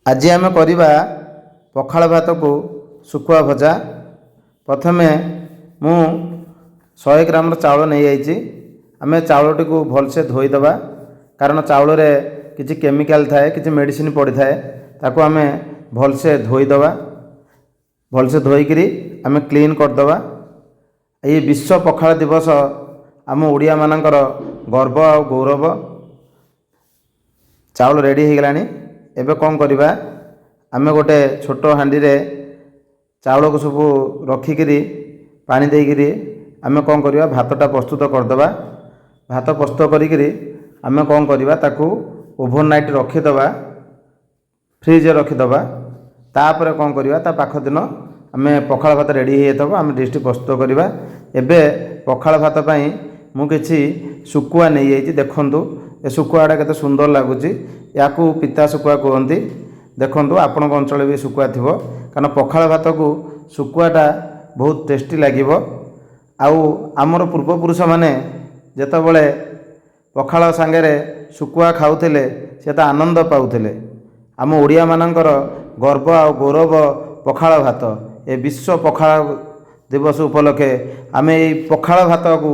आज आम करवा पखाल भात को शुखुआ भजा। प्रथमे मु 100 ग्राम चाउल नहीं जाइए। आम चाउलटी को भलसे धोईदबा, कारण चाउल रे किसी केमिकल थाए, किसी मेडिसिन पड़ी थाए, ताको आम भलसे धोईदबा। भलसे धोईकरी आम क्लीन करदबा। ये विश्व पखाल दिवस आम ओडिया मानकर गर्व और गौरव। चाउल रेडी हो गलानी। एबे कौन करवा, आम गोटे छोट हांडी रे चाउल को सब रखिकी पानी देकरी आम कौन करवा भातटा प्रस्तुत करदबा। भात प्रस्तुत करी आम कौन करवा ताकू ओभरनाइट रखीदबा, फ्रिज रखीदबा। तापर कौन करवा ता पाख दिन आम पखाल भात रेडी हो आम डिश प्रस्तुत करवा। एबे पखाल भात पाई मु किछि शुकुआ नहीं जाइए। देखंतु ए शुकुआटा केते सुंदर लगुच। या पिता शुकुआ कहते। देखो आपण अंचल भी शुकुआ थी, कारण पखाल भात को शुकुआटा बहुत टेस्टी लगे। आमर पूर्वपुरुष मैंने जितेबाला पखाल सांगे शुकुआ खाऊले से तो आनंद पाऊले। आम ओडिया मानकर गर्व आ गौरव पखाल भात। ए विश्व पखाल दिवस उपलक्षे आम ये पखाल भात को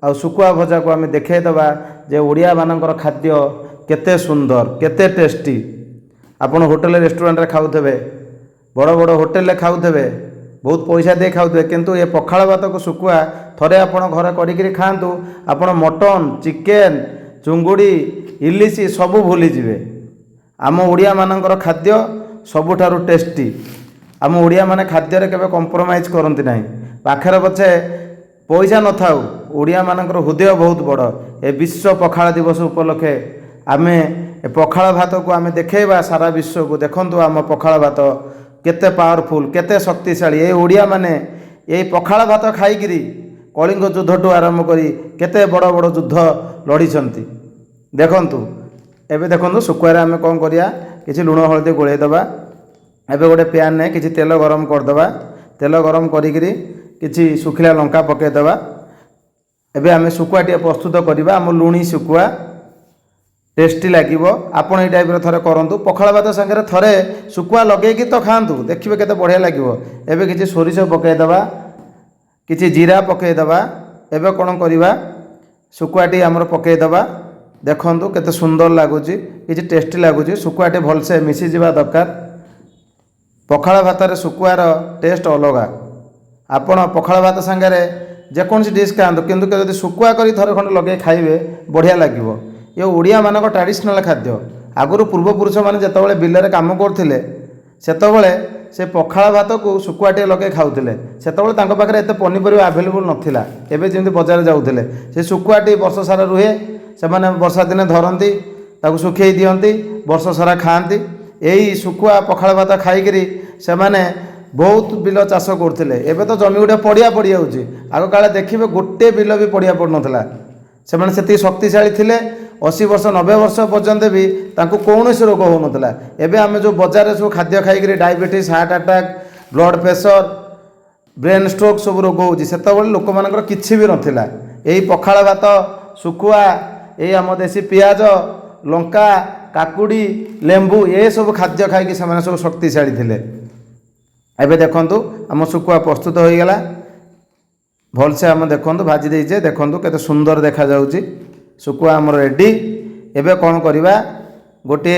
आ शुकुआ भजा को आम देखा जे ओडिया मानकर खाद्य केते सुंदर, केते टेस्टी। आपण होटल रेस्टोरेंट रे खाऊथे, बड़ बड़ होटल रे खाऊथे, बहुत पैसा दे खाऊथे, किंतु ये पखाल भात को शुकुआ थरे आपण घर करी खातु। आपण मटन, चिकेन, चुंगुड़ी, इलिशी सबू भूली जिवे। आम ओडिया मानकर खाद्य सबुठारु टेस्टी। आम ओडिया माने खाद्य रे केबे कॉम्प्रोमाइज करंती नाही। पाखरे पछे पैसा न थाउ, ओडिया मानकर हृदय बहुत बड़। ए विश्व पखाल दिवस उपलक्षे आमे पखाल भात को आमे देखेबा सारा विश्व को। देखंतु आम पखाल भात केते पावरफुल, केते शक्तिशाली। ए ओडिया माने ए पखाल भात खाइकिरी कलिंग युद्ध ठू आरंभ करी केते बड़ बड़ युद्ध लड़ीचंती। देखंतु एबे देखंतु शुकुआरे आमे कोन करिया, किछि लुण हळदी गोळेई दबा। एबे गोटे पैन ने किछि तेल गरम कर दबा। तेल गरम करिकिरी किछि सुखिला लंका पके दबा। एबे आमे शुकुआ टिए प्रस्तुत करिबा। आम लुणी शुकुआ टेस्टी लगे। आपड़ ये टाइप थरे करूँ। पखाल भात सांगे थरे शुकुआ लगे तो खातु, देखिए केते बढ़िया लगे। एबे किछि सोरिष पकईदबा, किछि जीरा पकईदबा। एबे कौन करवा, शुकुआटी आमर पकईदबा। देखंतु केते सुंदर लगुच, किछि टेस्टी लगुच। शुकुआटी भलसे मिसी जावा दरकार। पखाल भात रे शुकुआर टेस्ट अलगा। आपण पखाल भात सांगे जेकोसी डिश खातु, किंतु जदि शुकुआ करी थरे खंड लगे खाइबे बढ़िया लगे। ये ओडिया मानक ट्रेडिशनल खाद्य। आगुरी पूर्वपुरुष मैंने जितेबाला बिलरे कम करते सेतबले से पखाल भात को शुकुआटे लगे खाऊले। सेतबले पाखे एत पनीपरिया आभेलेबुल नथिला। एबे जेमती बजार जाऊले से शुकुआटी वर्ष सारा रुहे। से माने वर्षा दिने धरती, ताकू सुखई दियंती, वर्ष सारा खाती। यही शुकुआ पखाल भात खाइकरी से माने बहुत बिल चाष करते। एबे तो जमी गुटे पड़िया पड़ जाऊँगी। आग काले देखिए गोटे बिल भी पड़िया पड़ नाला। से माने सेती शक्तिशाली थिले। 80 वर्ष 90 वर्ष पर्यंत भी तांको कौनसी रोग हो नथला। एबे आमे जो बाजार सब खाद्य खाइकरी diabetes, heart attack, blood pressure, brain stroke सब रोग होउची। सेतबेले लोक मानकर किछि भी नथिला। एही पखाल भात, शुकुआ, एही आम देसी पियाज, लंका, काकुड़ी, लेंबू ये सब खाद्य खाइकी से सब शक्तिशाली थिले। एबे देखंतु आम शुकुआ प्रस्तुत हो गला। भलसे आम देखंतु भाजी देइछे। देखंतु केते सुंदर देखा जाउची। शुकुआ आमर रेडी। एबे कौन करवा, गोटे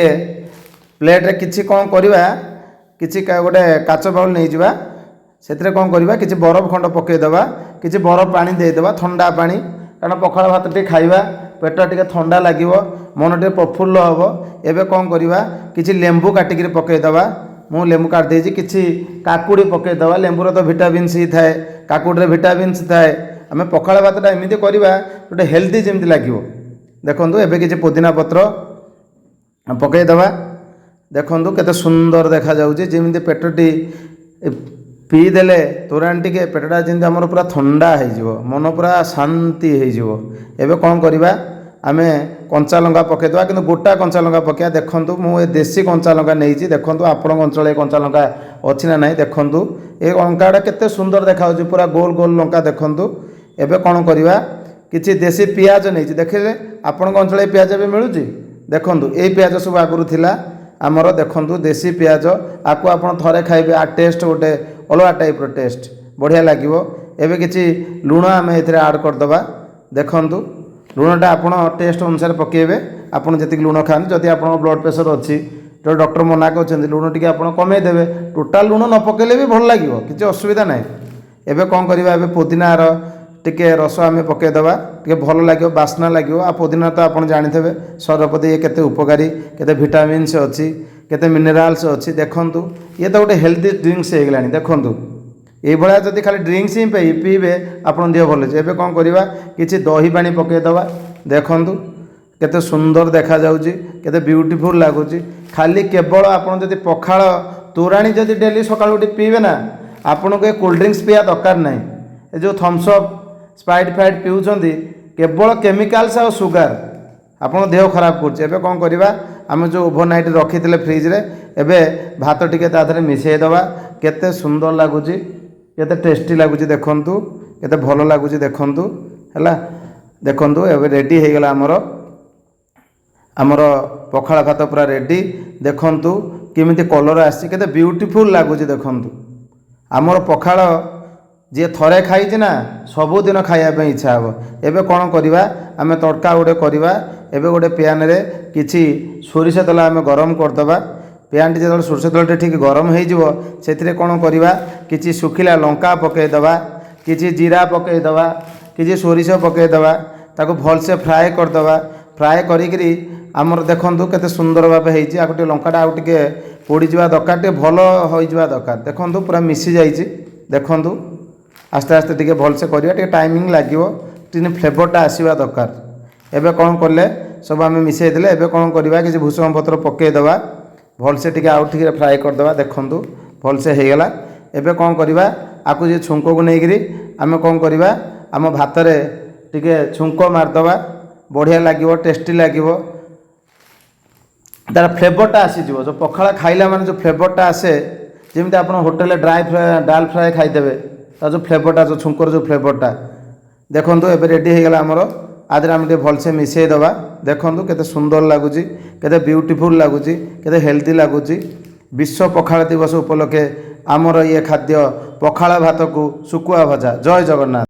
प्लेट रे किछि कौन करवा, किछि गोटे काच बाउल नहीं जावा। सेतरे कौन करवा, किछि बरफ खंड पकईदबा, किछि बरफ पानी देदेबा, ठंडा पानी। कारण पखाल भात टे खाइबा पेट टिके ठंडा लगे, मन टे प्रफुल्ल हम। एबे कौन करवा, किछि लेंबू काटिकी पकईदबा। मु लेंबू काट देछि। किछि काकुड़ी पकईदबा। लेंबूर तो विटामिन सी थाए, काकुड़ी विटामिन सी थाए। आम पखाल भातटा एमती करवा गोटे हेल्दी जमी लगे। देखो एबे किछि पुदीना पत्र पकईदबा। देखो केते सुंदर देखा जाउची। जेमती पेटटी पीदेले तोराणी टिके पेटटा जेमती आमर पूरा ठंडा हो, मन पूरा शांति हो। एबे कौन करवा, आमे कंचा लंका पकईदबा, किंतु गोटा कंचा लंका पकईया। देखंतु मु ए देसी कंचा लंका नहीं। देखंतु आपण अंचल ए कंचा लंका अछि ना नाही। देखंतु ए लंकाटा केते सुंदर देखा होची, पूरा गोल गोल लंका। देखंतु एबे कौन करवा, किछि देसी पियाज नहीं। देखिले आपण अंचल पियाज भी मिलूची। देखंतु ए पियाज सब आगुरु थिला। आमर देखु देसी पियाज आपको आप थे खाइबे आ टेस्ट गोटे अलग टाइप्र टेस्ट बढ़िया लगे। एवं किसी लुण आम ए आड करदे देखु लुणटा आपड़ टेस्ट अनुसार पकेबे आपड़ जी लुण खाते जदि आप ब्लड प्रेशर अच्छी जो डॉक्टर मना कर लुण टी आप कमेदेवे टोटाल लुण न पकेले भी भल लगे किसी असुविधा ना। एबे कौन करवा एबे पुदीनार टिके रस आम पकईदे टे भल लगे बास्ना लगे आ पुदीना तो आप जानते शरीर प्रति ये केते उपकारी केते विटामिन्स अच्छी केते मिनराल्स अच्छी देखु ये तो गोटे हेल्दी ड्रिंक्स हो गलानी देखु ये जदि खाली ड्रिंक्स ही पीबे आप देह भल है। एबे कौन करवा किसी दही पानी पकईदे देखु केते सुंदर देखा जाउची केते ब्यूटीफुल लगुच खाली केवल आपड़ जदि पखाल तोराणी जदि डेली सकाळ उठी पीबे ना आपन को कोल्ड ड्रिंक्स पिया दरकार ना। जो थम्सअप स्प्राइट फाइट पिउछंती केवल केमिकाल्स आ सुगार आपन देह खराब कर। कौन करवा आम जो ओभरनाइट रखी फ्रिज रे एबे भात टिके ताधरे मिसई दवा केते सुंदर लगुच केते टेस्टी लगुच देखु केते भल लगुच देखु है देखु एबे रेडी हो गला आमर पखाल भात पूरा रेडी देखु केमिति कलर आसी केते ब्यूटीफुल लगुच देखु आमर पखाल जी थरे खाई ना सबुदिन खायापी इच्छा हे। एबे कौन करवा आम तड़का गोटे करवा एबे गोटे पैन रे किछि सोरिष तेल आम गरम करदे पैन टी जो सोरिष तेल ठीक गरम हो कौन करवा किछि सुखिला लंका पकईदे किछि जीरा पकईदे किछि सोरिष पकईदे ताको भलसे फ्राए करदे फ्राए करी आमर देखु केते सुंदर भाव होती लंकाटा आउ टे पोड़ी जा दरकार टे भल हो दरकार देखु पूरा मिसी जाइए देखु आस्ते आस्ते टिके भलसे करिया टिके टाइमिंग लागिवो टिने फ्लेवरटा आसीबा दरकार। एबे कौन कले सब आम मिसई देले एबे कौन करवा कि भूसंग पत्र पकईदे भलसे टिके आउ टिके फ्राए करदे देखु भलसे हो गला। एबे कौन करवा आपको जे छुंक को लेकिन आम कौन करवा आम भात रे टिके छुंक मारदे बढ़िया लगे टेस्टी लगे तार फ्लेवरटा आसीज जो पखाला खाइला माने जो फ्लेवरटा आसे जमी आप होटेल ड्राई फ्राए डाल फ्राए खाईदेवे तार जो फ्लेवरटा जो छुंकर जो फ्लेवरटा देखु एबे रेडी हो गला आमर आदि आम भलसे मिसई दवा देखु केते सुंदर लगुच केते ब्यूटीफुल लगुच केते हेल्दी लगुच। विश्व पखाल दिवस उपलक्षे आमर ये खाद्य पखाल भात को सुकुआ भजा। जय जगन्नाथ।